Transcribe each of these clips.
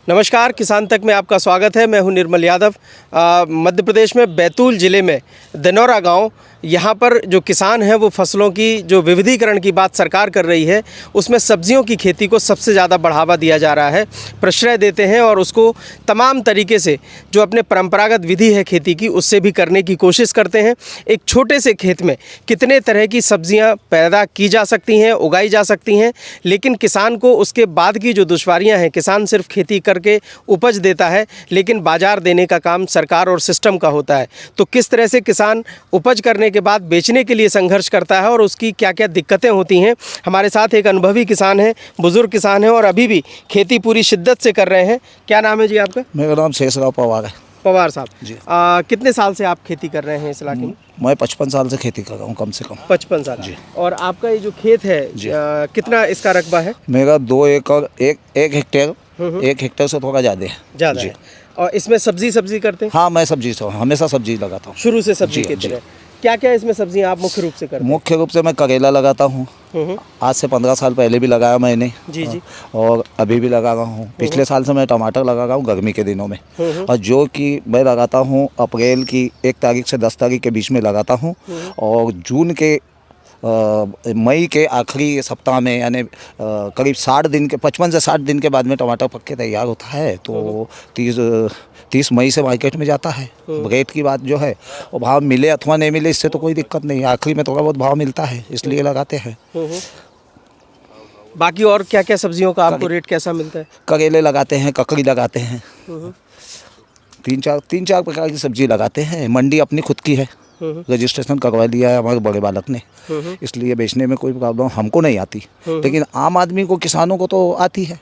नमस्कार, किसान तक में आपका स्वागत है। मैं हूं निर्मल यादव। मध्य प्रदेश में बैतूल ज़िले में दनौरा गांव, यहां पर जो किसान हैं वो फसलों की जो विविधीकरण की बात सरकार कर रही है, उसमें सब्जियों की खेती को सबसे ज़्यादा बढ़ावा दिया जा रहा है, प्रश्रय देते हैं और उसको तमाम तरीके से जो अपने परंपरागत विधि है खेती की, उससे भी करने की कोशिश करते हैं। एक छोटे से खेत में कितने तरह की सब्जियाँ पैदा की जा सकती हैं, उगाई जा सकती हैं, लेकिन किसान को उसके बाद की जो दुश्वारियाँ हैं, किसान सिर्फ खेती करके उपज देता है, लेकिन बाजार देने का काम सरकार और सिस्टम का होता है। तो किस तरह से किसान उपज करने के बाद बेचने के लिए संघर्ष करता है और उसकी क्या क्या दिक्कतें होती हैं। हमारे साथ एक अनुभवी किसान हैं, बुजुर्ग किसान हैं और अभी भी खेती पूरी शिद्दत से कर रहे हैं। क्या नाम है जी आपका? मेरा नाम शेषराव पवार है। पवार साहब जी। कितने साल से आप खेती कर रहे हैं इस इलाके में? मैं 55 साल से खेती कर रहा हूँ, कम से कम 55 साल जी। और आपका ये जो खेत है कितना इसका रकबा है? मेरा 2 एकड़ 1 हेक्टेयर 1 हेक्टेयर से थोड़ा ज़्यादा है। ज़्यादा है। और इसमें सब्जी करते हैं? हाँ, मैं सब्जी से हमेशा सब्जी लगाता हूँ। शुरू से सब्जी जी, खेती जी। है। क्या क्या इसमें सब्जियां आप मुख्य रूप से करते हैं? मुख्य रूप से मैं करेला लगाता हूँ। आज से 15 साल पहले भी लगाया मैंने। जी जी। और अभी भी लगा रहा हूँ। पिछले साल से मैं टमाटर लगा रहा हूँ गर्मी के दिनों में, और जो कि मैं लगाता हूँ अप्रैल की 1 तारीख से 10 तारीख के बीच में लगाता हूँ, और जून के मई के आखिरी सप्ताह में, यानी करीब 60 दिन के 55 से 60 दिन के बाद में टमाटर पक के तैयार होता है। तो 30 मई से मार्केट में जाता है। रेट की बात जो है, और भाव मिले अथवा नहीं मिले इससे तो कोई दिक्कत नहीं है, आखिरी में थोड़ा बहुत भाव मिलता है, इसलिए लगाते हैं। बाकी और क्या क्या सब्जियों का आपको रेट कैसा मिलता है? करेले लगाते हैं, ककड़ी लगाते हैं, 3-4 प्रकार की सब्जी लगाते हैं। मंडी अपनी खुद की है, रजिस्ट्रेशन करवा लिया है हमारे बड़े बालक ने, इसलिए बेचने में कोई प्रॉब्लम हमको नहीं आती, लेकिन आम आदमी को, किसानों को तो आती है।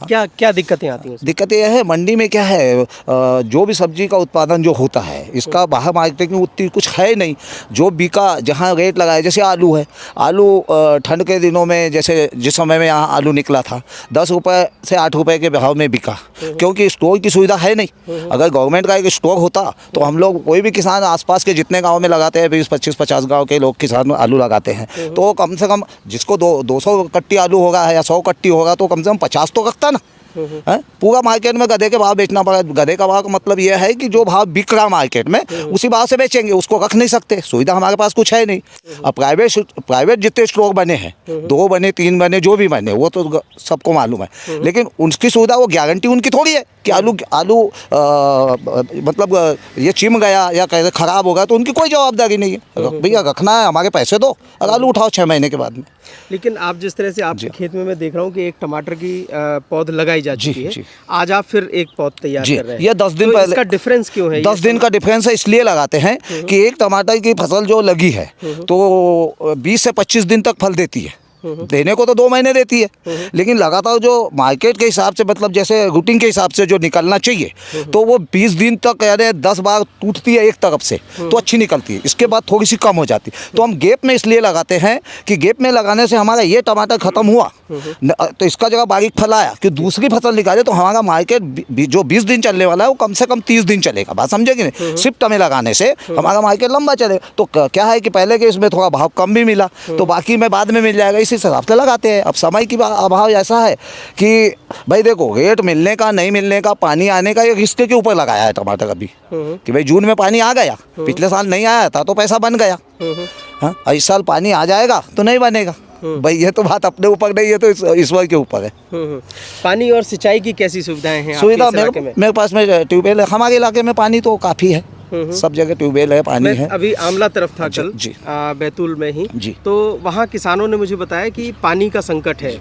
क्या क्या दिक्कतें आती हैं? दिक्कत यह है, मंडी में क्या है, जो भी सब्जी का उत्पादन जो होता है, इसका बाहर मार्केट में उतनी कुछ है नहीं। जो बिका, जहाँ रेट लगाया, जैसे आलू है, आलू ठंड के दिनों में, जैसे जिस समय में यहाँ आलू निकला था, 10 रुपये से 8 रुपये के भाव में बिका, क्योंकि स्टोर की सुविधा है नहीं। अगर गवर्नमेंट का एक स्टोर होता तो हम लोग, कोई भी किसान आसपास के जितने गाँव में लगाते हैं, 20-25-50 गाँव के लोग किसान आलू लगाते हैं, तो कम से कम जिसको 200 कट्टी आलू होगा या 100 कट्टी होगा, तो कम से कम 50 तो रखता ना। पूरा मार्केट में गधे के भाव बेचना पड़ा। गधे का भाव का मतलब यह है कि जो भाव बिक रहा मार्केट में उसी भाव से बेचेंगे, उसको रख नहीं सकते, सुविधा हमारे पास कुछ है नहीं। अब प्राइवेट जितने स्टोर बने हैं, 2 बने 3 बने, जो भी बने, वो तो सबको मालूम है, लेकिन उनकी सुविधा, वो गारंटी उनकी थोड़ी है कि आलू मतलब ये चिम गया या कैसे ख़राब हो गया तो उनकी कोई जवाबदारी नहीं है। भैया रखना है, हमारे पैसे दो और आलू उठाओ 6 महीने के बाद में। लेकिन आप जिस तरह से आपके खेत में मैं देख रहा हूँ कि एक टमाटर की पौध लगाई जा चुकी है, आज आप फिर एक पौध तैयार कर रहे हैं। ये 10 दिन तो पहले। इसका डिफरेंस क्यों है? 10 दिन का डिफरेंस है, इसलिए लगाते हैं कि एक टमाटर की फसल जो लगी है तो 20 से 25 दिन तक फल देती है। देने को तो 2 महीने देती है, लेकिन लगातार जो मार्केट के हिसाब से, मतलब जैसे रूटीन के हिसाब से जो निकलना चाहिए, तो वो 20 दिन तक, यानी 10 बार टूटती है एक तरफ से तो अच्छी निकलती है, इसके बाद थोड़ी सी कम हो जाती है। तो हम गैप में इसलिए लगाते हैं कि गैप में लगाने से हमारा ये टमाटर ख़त्म हुआ तो इसका जगह बारीक फल आया कि दूसरी फसल निकाले, तो हमारा मार्केट जो 20 दिन चलने वाला है वो कम से कम 30 दिन चलेगा। बात समझे कि नहीं? शिफ्ट में लगाने से हमारा मार्केट लंबा चले। तो क्या है कि पहले के इसमें थोड़ा भाव कम भी मिला, तो बाकी में बाद में मिल जाएगा, इसी हिसाब से लगाते हैं। अब समय की अभाव ऐसा है कि भाई देखो, रेट मिलने का, नहीं मिलने का, पानी आने का, ये रिस्क के ऊपर लगाया है टमाटर अभी, कि भाई जून में पानी आ गया, पिछले साल नहीं आया था तो पैसा बन गया, हाँ, इस साल पानी आ जाएगा तो नहीं बनेगा। भाई ये तो बात अपने ऊपर नहीं है, तो ईश्वर के ऊपर है। पानी और सिंचाई की कैसी सुविधाएं हैं? सुविधा मेरे पास में ट्यूबवेल है, हमारे इलाके में पानी तो काफ़ी है, सब जगह ट्यूबवेल है, पानी है। अभी आमला तरफ था कल, बैतूल में ही जी। तो वहाँ किसानों ने मुझे बताया कि पानी का संकट है,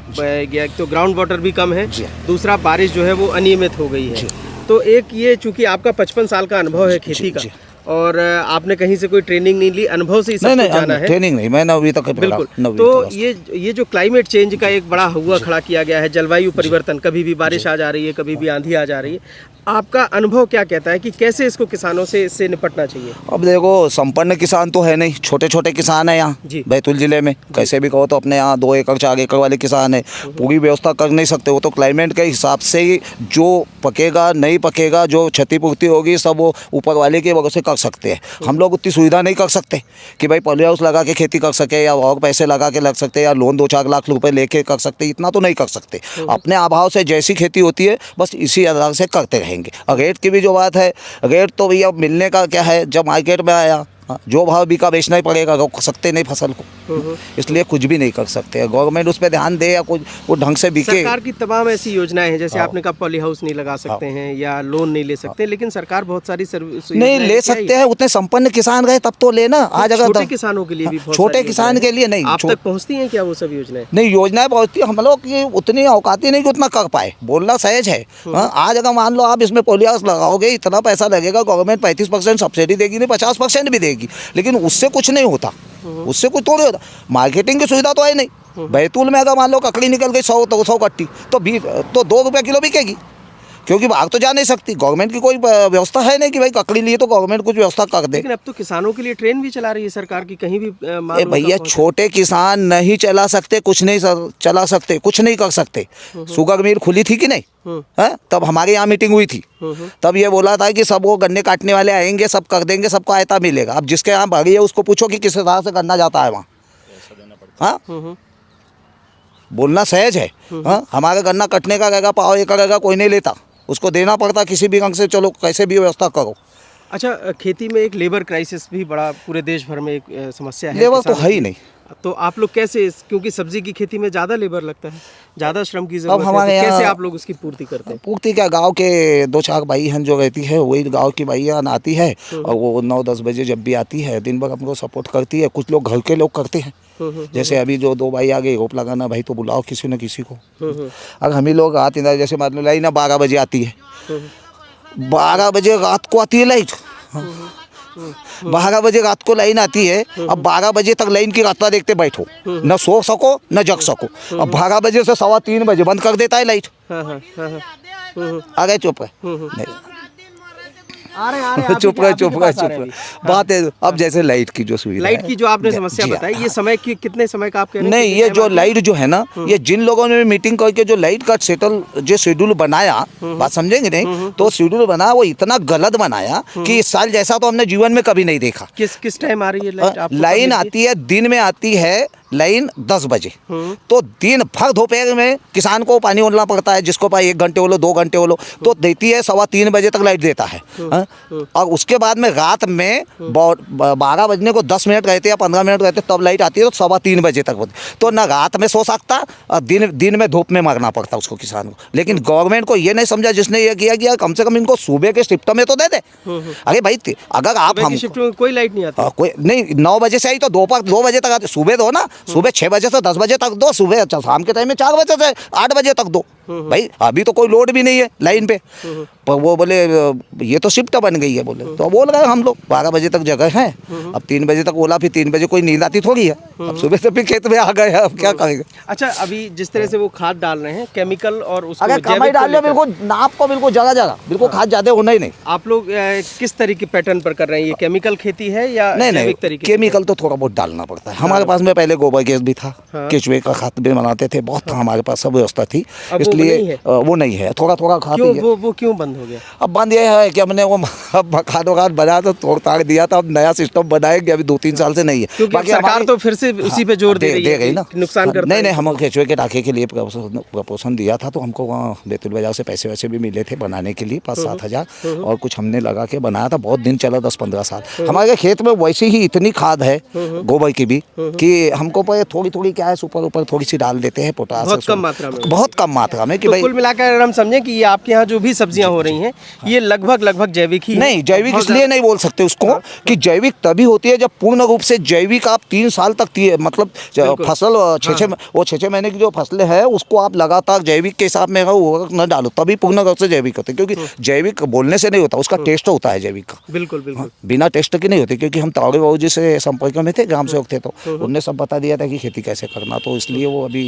तो ग्राउंड वाटर भी कम है, दूसरा बारिश जो है वो अनियमित हो गई है। तो एक ये, चूंकि आपका 55 साल का अनुभव है खेती का, और आपने कहीं से कोई ट्रेनिंग नहीं ली, अनुभव से ही सब कुछ जाना है। ट्रेनिंग नहीं, मैंने अभी तक बिल्कुल। तो ये जो क्लाइमेट चेंज का एक बड़ा हुआ खड़ा किया गया है, जलवायु परिवर्तन, कभी भी बारिश आ जा रही है, कभी भी आंधी आ जा रही है, आपका अनुभव क्या कहता है कि कैसे इसको किसानों से इससे निपटना चाहिए? अब देखो, संपन्न किसान तो है नहीं, छोटे छोटे किसान है यहाँ बैतूल जिले में। कैसे भी कहो तो अपने यहाँ 2 एकड़ 4 एकड़ वाले किसान है, पूरी व्यवस्था कर नहीं सकते। वो तो क्लाइमेट के हिसाब से ही जो पकेगा नहीं पकेगा, जो क्षतिपूर्ति होगी, सब वो ऊपर वाले के वजह से कर सकते हैं। हम लोग उतनी सुविधा नहीं कर सकते कि भाई पॉली हाउस लगा के खेती कर सके या और पैसे लगा के लग सकते या लोन 2-4 लाख रुपए लेके कर सकते, इतना तो नहीं कर सकते। अपने अभाव से जैसी खेती होती है बस इसी आधार से करते रहेंगे। और रेट की भी जो बात है, रेट तो भैया मिलने का क्या है, जब मार्केट में आया जो भाव बिका बेचना ही पड़ेगा, रोक सकते नहीं फसल को, इसलिए कुछ भी नहीं कर सकते। गवर्नमेंट उस पर ध्यान दे या कुछ वो ढंग से बिके। सरकार की तमाम ऐसी योजनाएं हैं, जैसे आपने कहा पॉली हाउस नहीं लगा सकते हैं या लोन नहीं ले सकते, लेकिन सरकार बहुत सारी नहीं ले सकते हैं। उतने संपन्न किसान गए तब तो लेना। आज अगर छोटे किसानों के लिए भी बहुत छोटे किसान के लिए नहीं, आप तक पहुंचती हैं क्या वो सब योजनाएं? नहीं, योजनाएं पहुंचती है, हम लोग की उतनी औकाती नहीं कि उतना कर पाए, बोलना सहज है। आज अगर मान लो आप इसमें पॉली हाउस लगाओगे, इतना पैसा लगेगा, गवर्नमेंट 35% सब्सिडी देगी, नहीं 50% भी देगी, लेकिन उससे कुछ नहीं होता, उससे कुछ थोड़ी होता। मार्केटिंग की सुविधा तो है नहीं। बैतूल में अगर मान लो ककड़ी निकल गई 100 कट्टी तो 2 रुपये किलो बिकेगी, क्योंकि बाहर तो जा नहीं सकती। गवर्नमेंट की कोई व्यवस्था है नहीं कि भाई ककड़ी लिए तो गवर्नमेंट कुछ व्यवस्था कर दे। लेकिन अब तो किसानों के लिए ट्रेन भी चला रही है सरकार की, कहीं भी माल भैया छोटे किसान नहीं चला सकते, कुछ नहीं चला सकते, कुछ नहीं कर सकते। शुगर मिल खुली थी कि नहीं है, तब हमारे यहाँ मीटिंग हुई थी, तब ये बोला था कि सब वो गन्ने काटने वाले आएंगे, सब कर देंगे, सबको आयता मिलेगा। अब जिसके यहाँ भरी है उसको पूछो कि किस हिसाब से गन्ना जाता है वहाँ। हाँ, बोलना सहज है। हाँ, हमारा गन्ना कटने का रहेगा, पाव एक रहेगा, कोई नहीं लेता, उसको देना पड़ता किसी भी रंग से। चलो कैसे भी व्यवस्था करो। अच्छा, खेती में एक लेबर क्राइसिस भी बड़ा पूरे देश भर में एक समस्या है। लेबर तो है ही नहीं, तो आप लोग कैसे, क्योंकि सब्जी की खेती में ज़्यादा लेबर लगता है, ज़्यादा श्रम की जरूरत है, हमारे तो कैसे यहाँ आप लोग उसकी पूर्ति करते हैं? पूर्ति क्या, गांव के 2-4 भाई हैं जो रहती है, वही गांव की भाइयाँ आती है और वो 9-10 बजे जब भी आती है दिन भर हमको सपोर्ट करती है। कुछ लोग घर के लोग करते हैं, जैसे अभी जो 2 भाई आ गए, रोप लगाना भाई तो बुलाओ किसी न किसी को। अगर हम ही लोग आते हैं, जैसे मान लो लाइन 12 बजे आती है, 12 बजे रात को आती है लाइट, 12 बजे रात को लाइन आती है। अब 12 बजे तक लाइन की रास्ता देखते बैठो, न सो सको न जग सको। अब 12 बजे से 3:15 बजे बंद कर देता है लाइट। आ गए चुप है, नहीं चुप रहे। बात है अब जैसे लाइट की जो सुविधा, लाइट की जो आपने समस्या बताई, ये समय की कितने समय का आप कह रहे हैं? नहीं, ये जो लाइट जो है ना, ये जिन लोगों ने मीटिंग करके जो लाइट का जो शेड्यूल बनाया, बात समझेंगे नहीं, तो शेड्यूल बना वो इतना गलत बनाया कि इस साल जैसा तो हमने जीवन में कभी नहीं देखा। किस टाइम आ रही है लाइट? लाइन आती है दिन में, आती है लाइन 10 बजे, तो दिन भर दोपहर में किसान को पानी ओलना पड़ता है, जिसको पास 1 घंटे ओलो 2 घंटे ओलो, तो देती है 3:15 बजे तक लाइट देता है। और उसके बाद में रात में 12 बजने को 10 मिनट रहते या 15 मिनट रहते तब लाइट आती है, तो 3:15 बजे तक होती। तो ना रात में सो सकता और दिन में धूप में मरना पड़ता उसको, किसान को। लेकिन गवर्नमेंट को ये नहीं समझा, जिसने ये किया कि कम से कम इनको सुबह के शिफ्ट में तो दे दे। अरे भाई अगर आप हम शिफ्ट में कोई लाइट नहीं आती, कोई नहीं, 9 बजे से आई तो दोपहर 2 बजे तक आती, सुबह दो ना, सुबह 6 बजे से 10 बजे तक दो, सुबह अच्छा शाम के टाइम में 4 बजे से 8 बजे तक दो। भाई अभी तो कोई लोड भी नहीं है लाइन पे, पर वो बोले ये तो शिफ्ट बन गई है, बोले तो बोल रहे हम लोग 12 बजे तक जगह है। अब 3 बजे तक बोला, फिर 3 बजे कोई नींद आती थोड़ी है, अब सुबह से फिर खेत में आ गए, अब क्या करेंगे। अच्छा, अभी जिस तरह से वो खाद डाल रहे हैं केमिकल, और उसको अगर कम ही डाल लिया, बिल्कुल नाप को बिल्कुल जगह बिल्कुल खाद ज्यादा होना ही नहीं। आप लोग किस तरीके पैटर्न पर कर रहे हैं? ये केमिकल खेती है या नहीं, केमिकल तो थोड़ा बहुत डालना पड़ता है। हमारे पास में पहले गोबर गैस भी था, केचुए का खाद भी बनाते थे, बहुत था हमारे पास, सब व्यवस्था थी, इसलिए वो नहीं है, थोड़ा खाते हैं। वो क्यों बंद हो गया? अब बंद ये है कि हमने वो खाद बनाया तो तोड़ ताड़ दिया था, अब नया सिस्टम बनाएंगे, अभी 2-3 साल से नहीं है। क्योंकि सरकार तो फिर से उसी पे जोर दे रही ना, नुकसान करता है। नहीं, हम केचुए के राखे के लिए प्रपोजल दिया था, तो हमको वहाँ बैतूल बाजार से पैसे वैसे भी मिले थे बनाने के लिए 5-7 हज़ार, और कुछ हमने लगा के बनाया था, बहुत दिन चला, 10-15 साल। हमारे खेत में वैसे ही इतनी खाद है गोबर की भी कि हमको थोड़ी क्या है, ऊपर थोड़ी सी डाल देते हैं, पोटास बहुत कम मात्रा में, कि भाई कुल मिलाकर हम समझें कि ये आपके यहाँ जो भी सब्जियां हो रही हैं ये लगभग जैविक ही नहीं, जैविक इसलिए नहीं बोल सकते उसको कि जैविक तभी होती है जब पूर्ण रूप से जैविक आप 3 साल तक मतलब फसल 6 महीने की जो फसलें हैं उसको आप लगातार जैविक के हिसाब में न डालो, तभी पूर्ण रूप से जैविक होते हैं। क्योंकि जैविक बोलने से नहीं होता, उसका टेस्ट होता है जैविक का। बिल्कुल बिना टेस्ट के नहीं होते। क्योंकि हम तावड़े बाबू जी से संपर्क में थे, ग्राम सेवक थे, तो उनने सब बता दिया था कि खेती कैसे करना, तो इसलिए वो अभी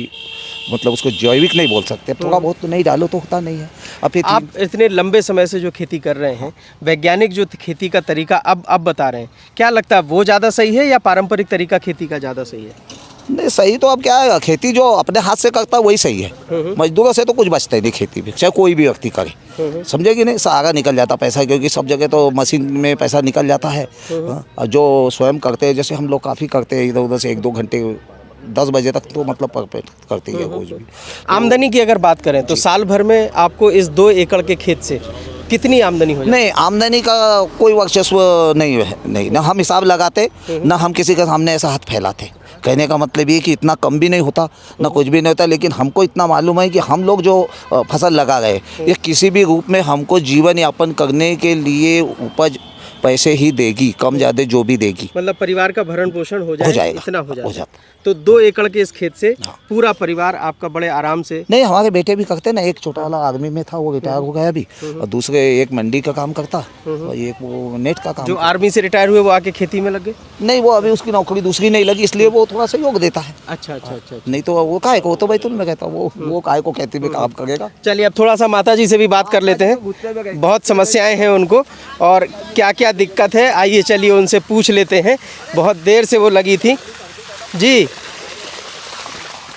मतलब उसको जैविक नहीं बोल सकते। थोड़ा बहुत तो नहीं डालो तो होता नहीं है। अब आप इतने लंबे समय से जो खेती कर रहे हैं, वैज्ञानिक जो खेती का तरीका अब बता रहे हैं, क्या लगता है वो ज़्यादा सही है या पारंपरिक तरीका खेती का ज़्यादा सही है? नहीं, नहीं सही तो अब क्या है, खेती जो अपने हाथ से करता है वही सही है। मजदूरों से तो कुछ बचता ही नहीं खेती में, चाहे कोई भी व्यक्ति करे, समझे कि नहीं। सारा निकल जाता पैसा, क्योंकि सब जगह तो मशीन में पैसा निकल जाता है। और जो स्वयं करते हैं, जैसे हम लोग काफ़ी करते हैं, इधर उधर से 1-2 घंटे 10 बजे तक तो मतलब परफेक्ट करती है कुछ भी। आमदनी की अगर बात करें तो साल भर में आपको इस 2 एकड़ के खेत से कितनी आमदनी हो जाती है? नहीं, आमदनी का कोई वर्चस्व नहीं है, नहीं ना हम हिसाब लगाते, ना हम किसी के सामने ऐसा हाथ फैलाते। कहने का मतलब ये कि इतना कम भी नहीं होता, ना कुछ भी नहीं होता, लेकिन हमको इतना मालूम है कि हम लोग जो फसल लगा रहे, ये किसी भी रूप में हमको जीवन यापन करने के लिए उपज पैसे ही देगी, कम ज़्यादा जो भी देगी। मतलब परिवार का भरण पोषण हो जाएगा, इतना हो जाएगा। तो 2 एकड़ के इस खेत से पूरा परिवार आपका बड़े आराम से। नहीं, हमारे बेटे भी करते ना, एक छोटा वाला आर्मी में था, वो रिटायर हो गया अभी, और दूसरे एक मंडी का काम करता, और एक वो नेट का काम। जो आर्मी से रिटायर हुए वो आके खेती में लग गए? नहीं, वो अभी उसकी नौकरी दूसरी नहीं लगी, इसलिए वो थोड़ा सहयोग देता है। अच्छा। नहीं तो वो काहे को, वो तो बैतूल में रहता, वो काहे को खेती में काम करेगा। चलिए अब थोड़ा सा माता जी से भी बात कर लेते हैं, बहुत समस्याएं हैं उनको और क्या क्या दिक्कत है, आइए चलिए उनसे पूछ लेते हैं। बहुत देर से वो लगी थी जी।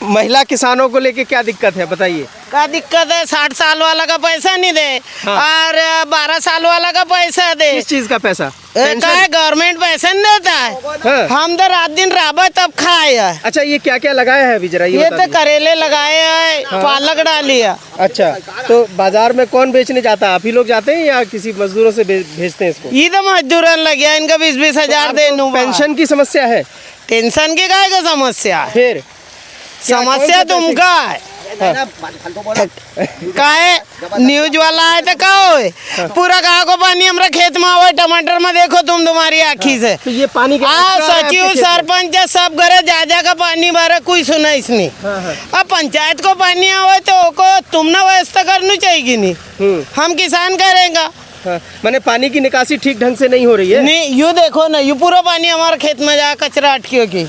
महिला किसानों को लेके क्या दिक्कत है बताइए? क्या दिक्कत है? 60 साल वाला का पैसा नहीं दे, और 12 साल वाला का पैसा दे। किस चीज का पैसा? क्या गवर्नमेंट पैसा नहीं देता है? हम तो रात दिन राबा तब खाए है। अच्छा, ये क्या क्या लगाया है अभी जरा ये तो करेले लगाए है, पालक डाली है। अच्छा, तो बाजार में कौन बेचने जाता है? आप ही लोग जाते हैं या किसी मजदूरों से भेजते हैं इसको? ये तो मजदूरन लग गया, इनका 20-20 हजार दे। पेंशन की समस्या है? टेंशन की काय का समस्या है? फिर समस्या तुमका है काहे? न्यूज वाला है तो का होए? पूरा गाँव को पानी हमारा खेत में आवे, टमाटर में देखो तुम तुम्हारी आँखी से। तो ये पानी सचिव सरपंच सब घरे जा का पानी भरे, कोई सुना इसने। अब पंचायत को पानी आवे तो तुमने व्यवस्था करनी चाहिए नहीं, हम किसान करेंगे। मैंने पानी की निकासी ठीक ढंग से नहीं हो रही है। नहीं, यू देखो ना, यू पूरा पानी हमारे खेत में जा कचरा अटकियों की।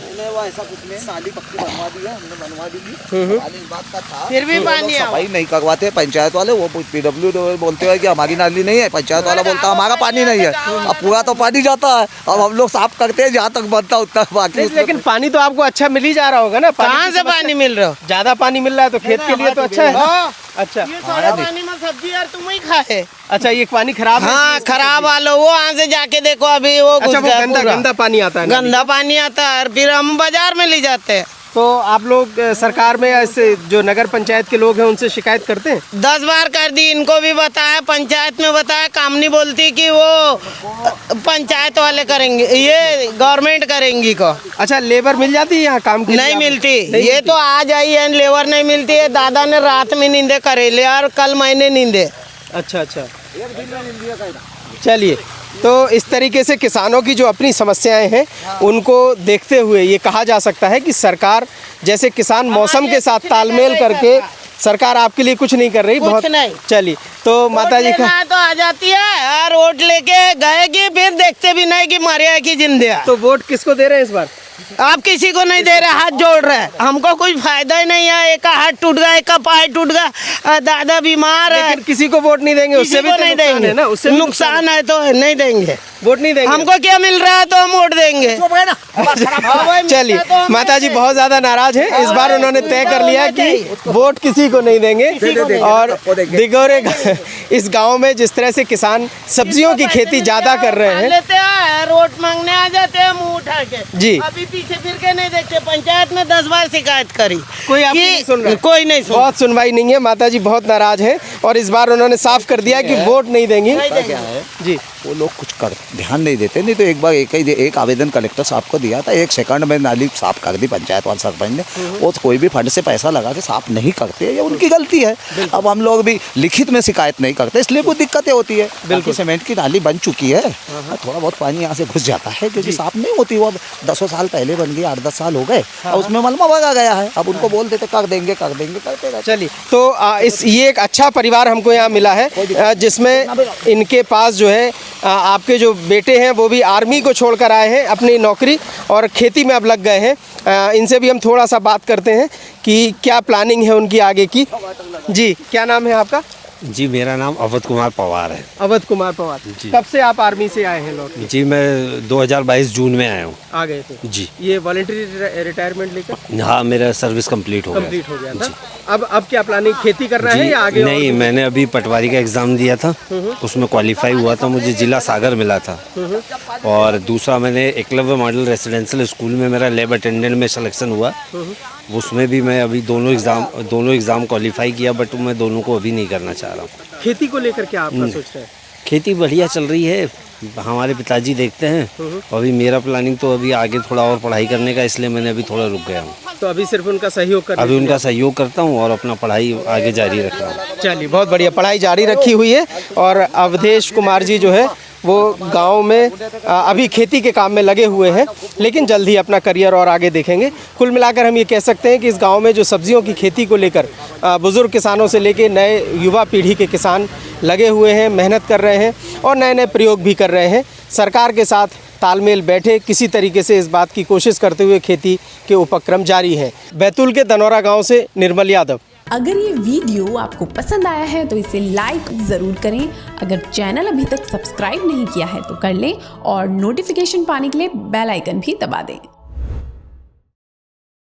फिर भी पानी सफाई नहीं करवाते पंचायत वाले, वो PW बोलते हैं कि हमारी नाली नहीं है, पंचायत वाला बोलता है हमारा पानी नहीं है। अब पूरा तो पानी जाता है, अब हम लोग साफ करते हैं जहाँ तक बनता उतना, बाकी लेकिन पानी तो आपको अच्छा मिल ही जा रहा होगा ना? कहाँ से पानी मिल रहा? ज्यादा पानी मिल रहा है तो खेत के लिए तो अच्छा है। अच्छा, पानी में सब्जी यार तुम ही खाए। अच्छा, ये पानी खराब है? हाँ, खराब वाला वो वहाँ से जाके देखो अभी वो गंदा पानी आता है। गंदा पानी आता है, फिर हम बाजार में ले जाते हैं। तो आप लोग सरकार में ऐसे जो नगर पंचायत के लोग हैं उनसे शिकायत करते हैं? 10 बार कर दी, इनको भी बताया, पंचायत में बताया, काम नहीं बोलती कि वो पंचायत वाले करेंगे, ये गवर्नमेंट करेंगी को। अच्छा, लेबर मिल जाती है यहाँ काम की? नहीं मिलती, ये तो आज आई है, लेबर नहीं मिलती है। दादा ने रात में नींदे करेले और कल मैंने नींदे। अच्छा। चलिए, तो इस तरीके से किसानों की जो अपनी समस्याएं हैं उनको देखते हुए ये कहा जा सकता है कि सरकार जैसे किसान मौसम के साथ तालमेल करके सरकार आपके लिए कुछ नहीं कर रही। बहुत नहीं। चलिए, तो माता जी का तो आ जाती है और वोट लेके गए कि फिर देखते भी नहीं कि मरे की जिंदगी। तो वोट किसको दे रहे हैं इस बार? आप किसी को नहीं दे रहे, हाथ जोड़ रहे हैं, हमको कुछ फायदा ही नहीं है। एक का हाथ टूट गया, एक का पाय टूट गया, दादा बीमार है, लेकिन किसी को वोट नहीं देंगे, उससे भी नहीं देंगे ना, उससे नुकसान है तो नहीं देंगे, वोट नहीं देंगे। हमको क्या मिल रहा है तो हम वोट देंगे। चलिए, माता जी बहुत ज्यादा नाराज हैं, इस बार उन्होंने तय कर लिया कि वोट किसी को नहीं देंगे। और दिगोरे इस गांव में जिस तरह से किसान सब्जियों की खेती ज्यादा कर रहे हैं, लेते हैं वोट मांगने आ जाते हैं मुंह उठा के जी, अभी पीछे फिर के नहीं देखते। पंचायत में 10 बार शिकायत करी, कोई आपकी नहीं सुन रहा, कोई नहीं सुन, बहुत सुनवाई नहीं है। माता जी बहुत नाराज हैं और इस बार उन्होंने साफ कर दिया कि वोट नहीं देंगी जी। वो लोग कुछ कर ध्यान नहीं देते। नहीं तो एक बार एक आवेदन कलेक्टर साहब को दिया था, 1 सेकंड में नाली साफ कर दी पंचायत वाले सरपंच ने। वो कोई भी फंड से पैसा लगा के साफ नहीं करते, ये उनकी गलती है। अब हम लोग भी लिखित में शिकायत नहीं करते, इसलिए कुछ दिक्कतें होती है। बिल्कुल, सीमेंट की नाली बन चुकी है, थोड़ा बहुत पानी यहाँ से घुस जाता है क्योंकि साफ नहीं होती। वो 10 साल पहले बन गई, 8-10 साल हो गए, और उसमें मलमा भगा गया है। अब उनको बोल देते कर देंगे करते रहते। चलिए, तो ये एक अच्छा परिवार हमको यहाँ मिला है जिसमें इनके पास जो है आपके जो बेटे हैं वो भी आर्मी को छोड़कर आए हैं अपनी नौकरी और खेती में अब लग गए हैं। इनसे भी हम थोड़ा सा बात करते हैं कि क्या प्लानिंग है उनकी आगे की। जी, क्या नाम है आपका? जी मेरा नाम अवध कुमार पवार है। अवध कुमार पवार, जी। कब से आप आर्मी से आए हैं लौट के? जी मैं 2022 जून में आया हूँ। आ गए थे जी। ये वॉलंटरी रिटायरमेंट लेकर हाँ मेरा सर्विस कंप्लीट हो गया। कंप्लीट हो गया था। अब क्या प्लानिंग, खेती करना है जी या आगे? नहीं, मैंने अभी पटवारी का एग्ज़ाम दिया था, उसमें क्वालिफाई हुआ था, मुझे जिला सागर मिला था। और दूसरा मैंने एकलव्य मॉडल रेसिडेंशियल स्कूल में मेरा लैब अटेंडेंट में सिलेक्शन हुआ, उसमें भी मैं अभी दोनों एग्ज़ाम क्वालिफाई किया, बट मैं दोनों को अभी नहीं करना चाह रहा हूँ। खेती को लेकर क्या आपका सोच है? खेती बढ़िया चल रही है, हमारे पिताजी देखते हैं। अभी मेरा प्लानिंग तो अभी आगे थोड़ा और पढ़ाई करने का, इसलिए मैंने अभी थोड़ा रुक गया हूँ। तो अभी सिर्फ उनका सहयोग कर अभी उनका सहयोग करता हूँ और अपना पढ़ाई आगे जारी रख रहा हूँ। चलिए, बहुत बढ़िया, पढ़ाई जारी रखी हुई है। और अवधेश कुमार जी जो है वो गांव में अभी खेती के काम में लगे हुए हैं, लेकिन जल्द ही अपना करियर और आगे देखेंगे। कुल मिलाकर हम ये कह सकते हैं कि इस गांव में जो सब्जियों की खेती को लेकर बुज़ुर्ग किसानों से लेकर नए युवा पीढ़ी के किसान लगे हुए हैं, मेहनत कर रहे हैं और नए नए प्रयोग भी कर रहे हैं। सरकार के साथ तालमेल बैठे किसी तरीके से इस बात की कोशिश करते हुए खेती के उपक्रम जारी हैं। बैतूल के दनौरा गाँव से निर्मल यादव। अगर ये वीडियो आपको पसंद आया है तो इसे लाइक ज़रूर करें। अगर चैनल अभी तक सब्सक्राइब नहीं किया है तो कर लें और नोटिफिकेशन पाने के लिए बेल आइकन भी दबा दें।